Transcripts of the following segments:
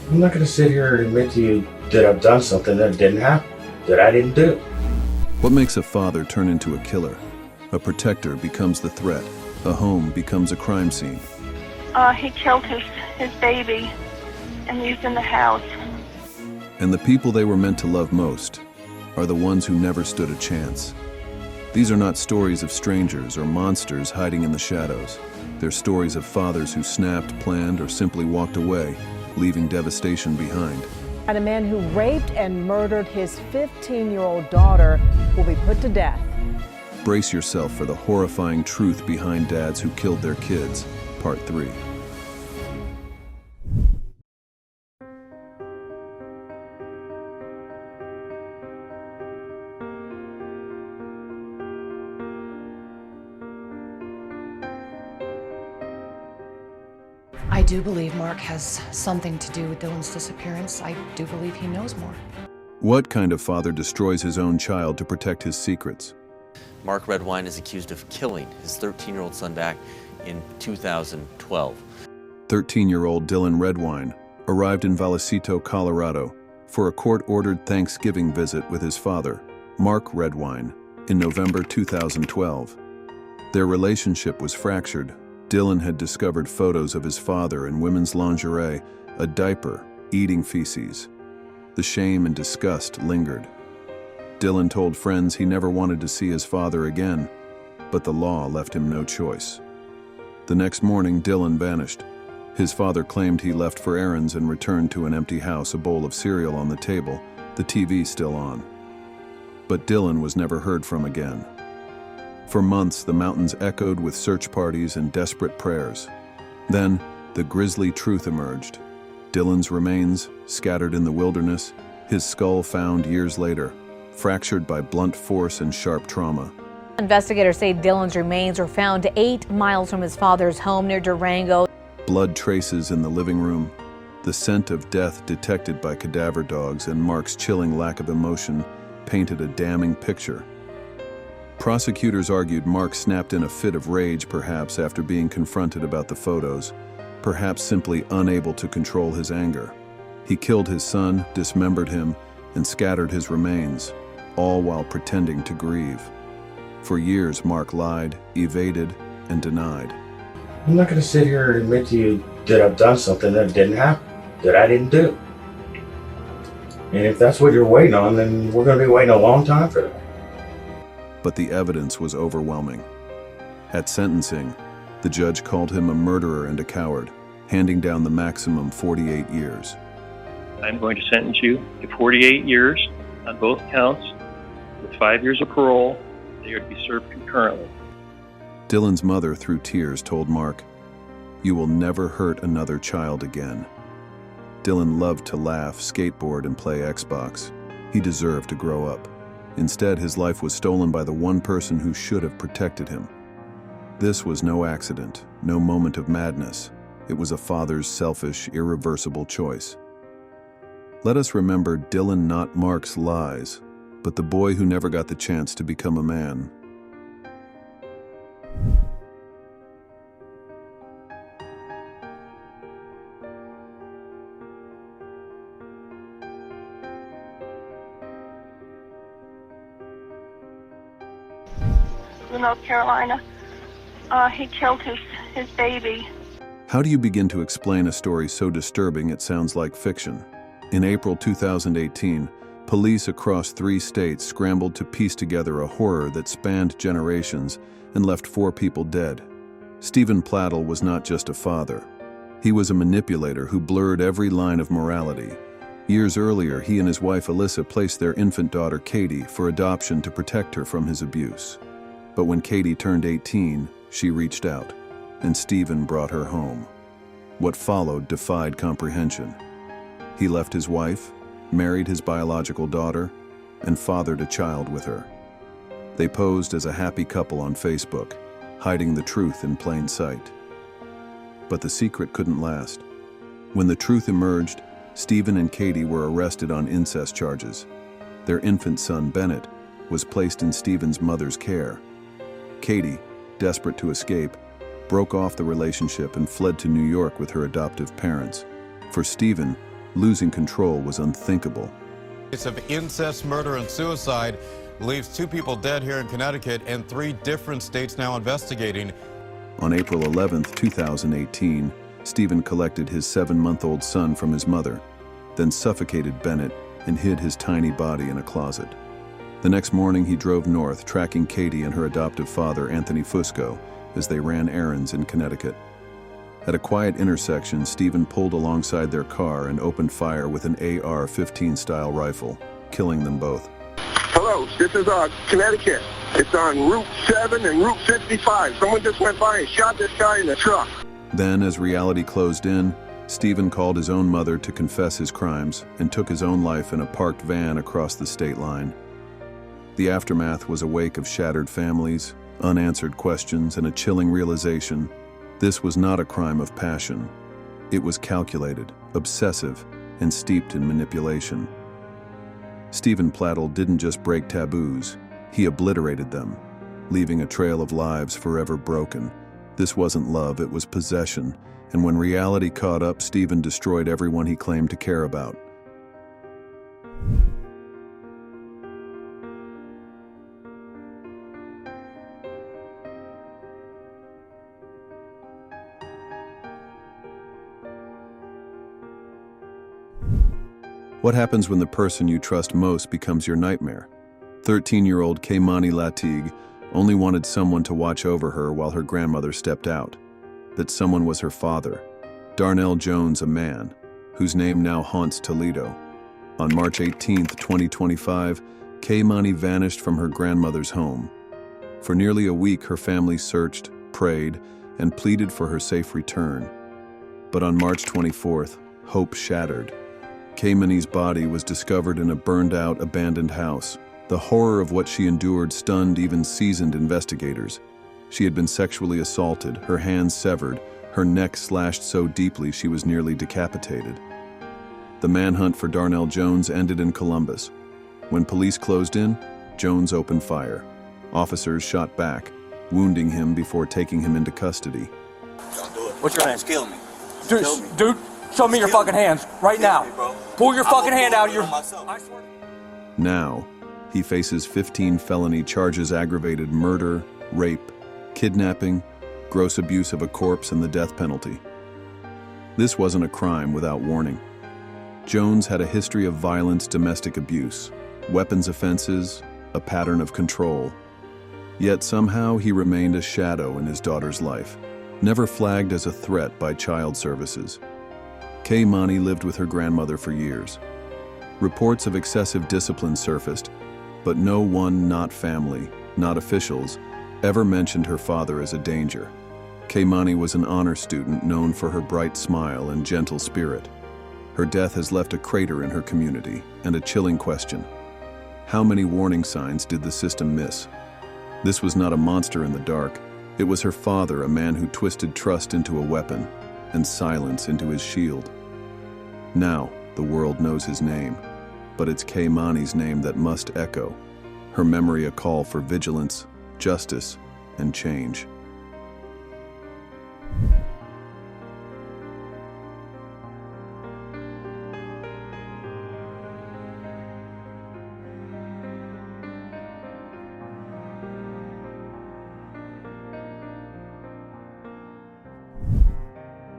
I'm not going to sit here and admit to you that I've done something that didn't happen, that I didn't do. What makes a father turn into a killer? A protector becomes the threat. A home becomes a crime scene. He killed his baby and used in the house. And the people they were meant to love most are the ones who never stood a chance. These are not stories of strangers or monsters hiding in the shadows. They're stories of fathers who snapped, planned, or simply walked away, leaving devastation behind. And a man who raped and murdered his 15-year-old daughter will be put to death. Brace yourself for the horrifying truth behind dads who killed their kids, Part 3. I do believe Mark has something to do with Dylan's disappearance. I do believe he knows more. What kind of father destroys his own child to protect his secrets? Mark Redwine is accused of killing his 13-year-old son back in 2012. 13-year-old Dylan Redwine arrived in Vallecito, Colorado, for a court-ordered Thanksgiving visit with his father, Mark Redwine, in November 2012. Their relationship was fractured. Dylan had discovered photos of his father in women's lingerie, a diaper, eating feces. The shame and disgust lingered. Dylan told friends he never wanted to see his father again, but the law left him no choice. The next morning, Dylan vanished. His father claimed he left for errands and returned to an empty house, a bowl of cereal on the table, the TV still on. But Dylan was never heard from again. For months, the mountains echoed with search parties and desperate prayers. Then, the grisly truth emerged. Dylan's remains, scattered in the wilderness, his skull found years later, fractured by blunt force and sharp trauma. Investigators say Dylan's remains were found 8 miles from his father's home near Durango. Blood traces in the living room, the scent of death detected by cadaver dogs, and Mark's chilling lack of emotion painted a damning picture. Prosecutors argued Mark snapped in a fit of rage, perhaps after being confronted about the photos, perhaps simply unable to control his anger. He killed his son, dismembered him, and scattered his remains, all while pretending to grieve. For years, Mark lied, evaded, and denied. I'm not going to sit here and admit to you that I've done something that didn't happen, that I didn't do. And if that's what you're waiting on, then we're going to be waiting a long time for that. But the evidence was overwhelming. At sentencing, the judge called him a murderer and a coward, handing down the maximum 48 years. I'm going to sentence you to 48 years on both counts with 5 years of parole. They are to be served concurrently. Dylan's mother, through tears, told Mark, "You will never hurt another child again." Dylan loved to laugh, skateboard, and play Xbox. He deserved to grow up. Instead, his life was stolen by the one person who should have protected him. This was no accident, no moment of madness. It was a father's selfish, irreversible choice. Let us remember Dylan, not Mark's lies, but the boy who never got the chance to become a man. North Carolina. He killed his baby. How do you begin to explain a story so disturbing it sounds like fiction? In April 2018, police across 3 states scrambled to piece together a horror that spanned generations and left 4 people dead. Stephen Platt was not just a father. He was a manipulator who blurred every line of morality. Years earlier, he and his wife Alyssa placed their infant daughter Katie for adoption to protect her from his abuse. But when Katie turned 18, she reached out, and Stephen brought her home. What followed defied comprehension. He left his wife, married his biological daughter, and fathered a child with her. They posed as a happy couple on Facebook, hiding the truth in plain sight. But the secret couldn't last. When the truth emerged, Stephen and Katie were arrested on incest charges. Their infant son, Bennett, was placed in Stephen's mother's care. Katie, desperate to escape, broke off the relationship and fled to New York with her adoptive parents. For Stephen, Losing control was unthinkable. Case of incest, murder, and suicide leaves 2 people dead here in Connecticut and 3 different states now investigating. On April 11, 2018, Stephen collected his 7-month-old son from his mother, then suffocated Bennett and hid his tiny body in a closet. The next morning, he drove north, tracking Katie and her adoptive father, Anthony Fusco, as they ran errands in Connecticut. At a quiet intersection, Stephen pulled alongside their car and opened fire with an AR-15 style rifle, killing them both. Hello, this is Connecticut. It's on Route 7 and Route 55. Someone just went by and shot this guy in the truck. Then, as reality closed in, Stephen called his own mother to confess his crimes and took his own life in a parked van across the state line. The aftermath was a wake of shattered families, unanswered questions, and a chilling realization: this was not a crime of passion. It was calculated, obsessive, and steeped in manipulation. Stephen Platt didn't just break taboos, he obliterated them, leaving a trail of lives forever broken. This wasn't love, it was possession, and when reality caught up, Stephen destroyed everyone he claimed to care about. What happens when the person you trust most becomes your nightmare? 13-year-old Kaymani Latigue only wanted someone to watch over her while her grandmother stepped out. That someone was her father, Darnell Jones, a man whose name now haunts Toledo. On March 18, 2025, Kaymani vanished from her grandmother's home. For nearly a week, her family searched, prayed, and pleaded for her safe return. But on March 24th, hope shattered. Kaymani's body was discovered in a burned-out, abandoned house. The horror of what she endured stunned even seasoned investigators. She had been sexually assaulted, her hands severed, her neck slashed so deeply she was nearly decapitated. The manhunt for Darnell Jones ended in Columbus. When police closed in, Jones opened fire. Officers shot back, wounding him before taking him into custody. Don't do it. What's your name? Kill me. Dude, show me your fucking hands right now. Pull your fucking hand out of your... Now, he faces 15 felony charges: aggravated murder, rape, kidnapping, gross abuse of a corpse, and the death penalty. This wasn't a crime without warning. Jones had a history of violence, domestic abuse, weapons offenses, a pattern of control. Yet somehow he remained a shadow in his daughter's life, never flagged as a threat by child services. Kaymani lived with her grandmother for years. Reports of excessive discipline surfaced, but no one, not family, not officials, ever mentioned her father as a danger. Kaymani was an honor student known for her bright smile and gentle spirit. Her death has left a crater in her community and a chilling question: how many warning signs did the system miss? This was not a monster in the dark. It was her father, a man who twisted trust into a weapon and silence into his shield. Now, the world knows his name, but it's Kaymani's name that must echo, her memory a call for vigilance, justice, and change.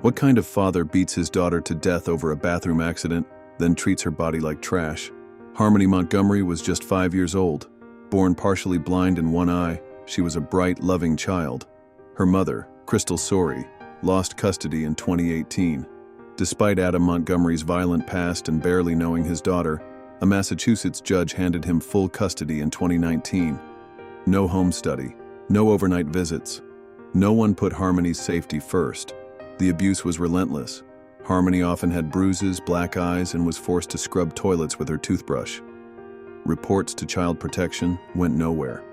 What kind of father beats his daughter to death over a bathroom accident, then treats her body like trash? Harmony Montgomery was just 5 years old. Born partially blind in one eye, she was a bright, loving child. Her mother, Crystal Sorey, lost custody in 2018. Despite Adam Montgomery's violent past and barely knowing his daughter, a Massachusetts judge handed him full custody in 2019. No home study, no overnight visits. No one put Harmony's safety first. The abuse was relentless. Harmony often had bruises, black eyes, and was forced to scrub toilets with her toothbrush. Reports to Child Protection went nowhere.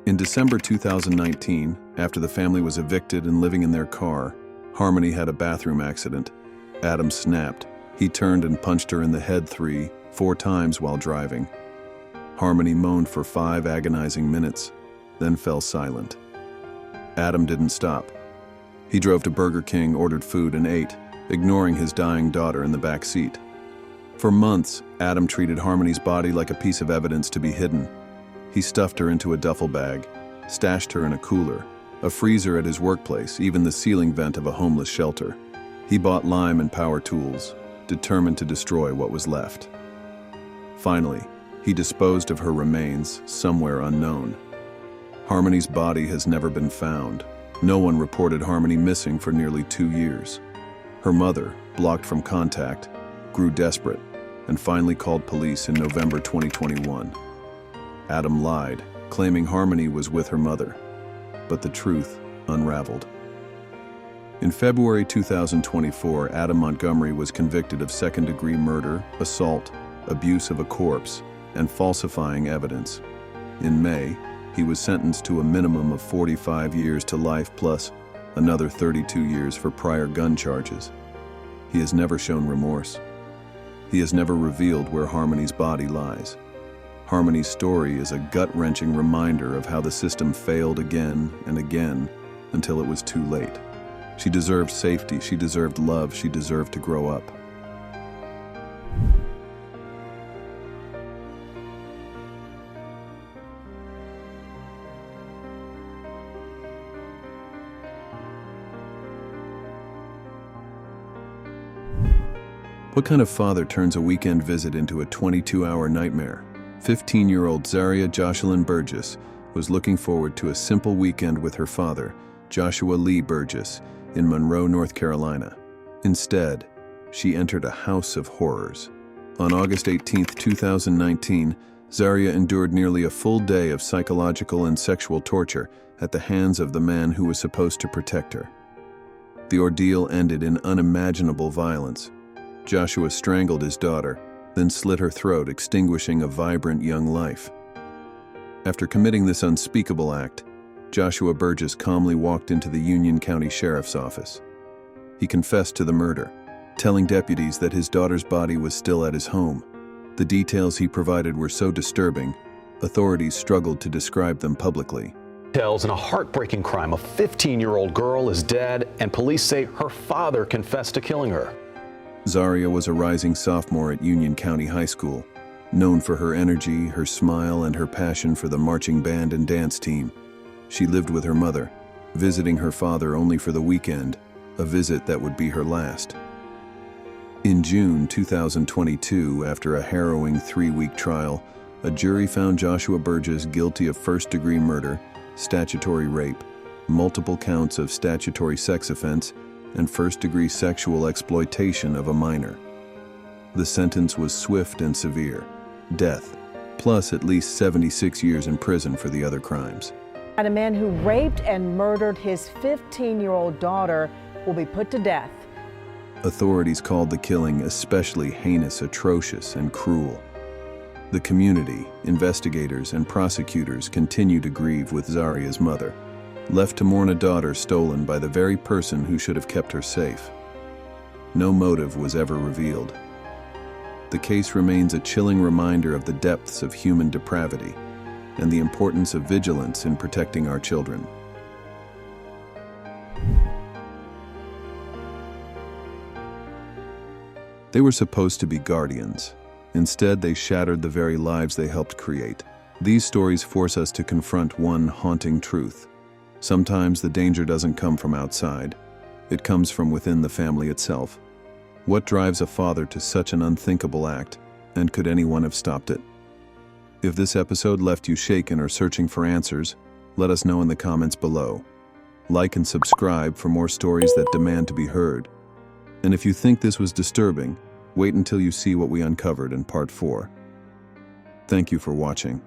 In December 2019, after the family was evicted and living in their car, Harmony had a bathroom accident. Adam snapped. He turned and punched her in the head 3-4 times while driving. Harmony moaned for 5 agonizing minutes, then fell silent. Adam didn't stop. He drove to Burger King, ordered food, and ate, ignoring his dying daughter in the back seat. For months, Adam treated Harmony's body like a piece of evidence to be hidden. He stuffed her into a duffel bag, stashed her in a cooler, a freezer at his workplace, even the ceiling vent of a homeless shelter. He bought lime and power tools, determined to destroy what was left. Finally, he disposed of her remains somewhere unknown. Harmony's body has never been found. No one reported Harmony missing for nearly 2 years. Her mother, blocked from contact, grew desperate and finally called police in November 2021. Adam lied, claiming Harmony was with her mother, but the truth unraveled. In February 2024, Adam Montgomery was convicted of second-degree murder, assault, abuse of a corpse, and falsifying evidence. In May, he was sentenced to a minimum of 45 years to life plus another 32 years for prior gun charges. He has never shown remorse. He has never revealed where Harmony's body lies. Harmony's story is a gut-wrenching reminder of how the system failed again and again until it was too late. She deserved safety, she deserved love, she deserved to grow up. What kind of father turns a weekend visit into a 22-hour nightmare? 15-year-old Zaria Jocelyn Burgess was looking forward to a simple weekend with her father, Joshua Lee Burgess, in Monroe, North Carolina. Instead, she entered a house of horrors. On August 18, 2019, Zaria endured nearly a full day of psychological and sexual torture at the hands of the man who was supposed to protect her. The ordeal ended in unimaginable violence. Joshua strangled his daughter, then slit her throat, extinguishing a vibrant young life. After committing this unspeakable act, Joshua Burgess calmly walked into the Union County Sheriff's Office. He confessed to the murder, telling deputies that his daughter's body was still at his home. The details he provided were so disturbing, authorities struggled to describe them publicly. Details in a heartbreaking crime. A 15-year-old girl is dead, and police say her father confessed to killing her. Zaria was a rising sophomore at Union County High School, known for her energy, her smile, and her passion for the marching band and dance team. She lived with her mother, visiting her father only for the weekend, a visit that would be her last. In June 2022, after a harrowing 3-week trial, a jury found Joshua Burgess guilty of first-degree murder, statutory rape, multiple counts of statutory sex offense, and first-degree sexual exploitation of a minor. The sentence was swift and severe: death, plus at least 76 years in prison for the other crimes. And a man who raped and murdered his 15-year-old daughter will be put to death. Authorities called the killing especially heinous, atrocious, and cruel. The community, investigators, and prosecutors continue to grieve with Zaria's mother, left to mourn a daughter stolen by the very person who should have kept her safe. No motive was ever revealed. The case remains a chilling reminder of the depths of human depravity and the importance of vigilance in protecting our children. They were supposed to be guardians. Instead, they shattered the very lives they helped create. These stories force us to confront one haunting truth. Sometimes the danger doesn't come from outside. It comes from within the family itself. What drives a father to such an unthinkable act, and could anyone have stopped it? If this episode left you shaken or searching for answers, let us know in the comments below. Like and subscribe for more stories that demand to be heard. And if you think this was disturbing, wait until you see what we uncovered in Part 4. Thank you for watching.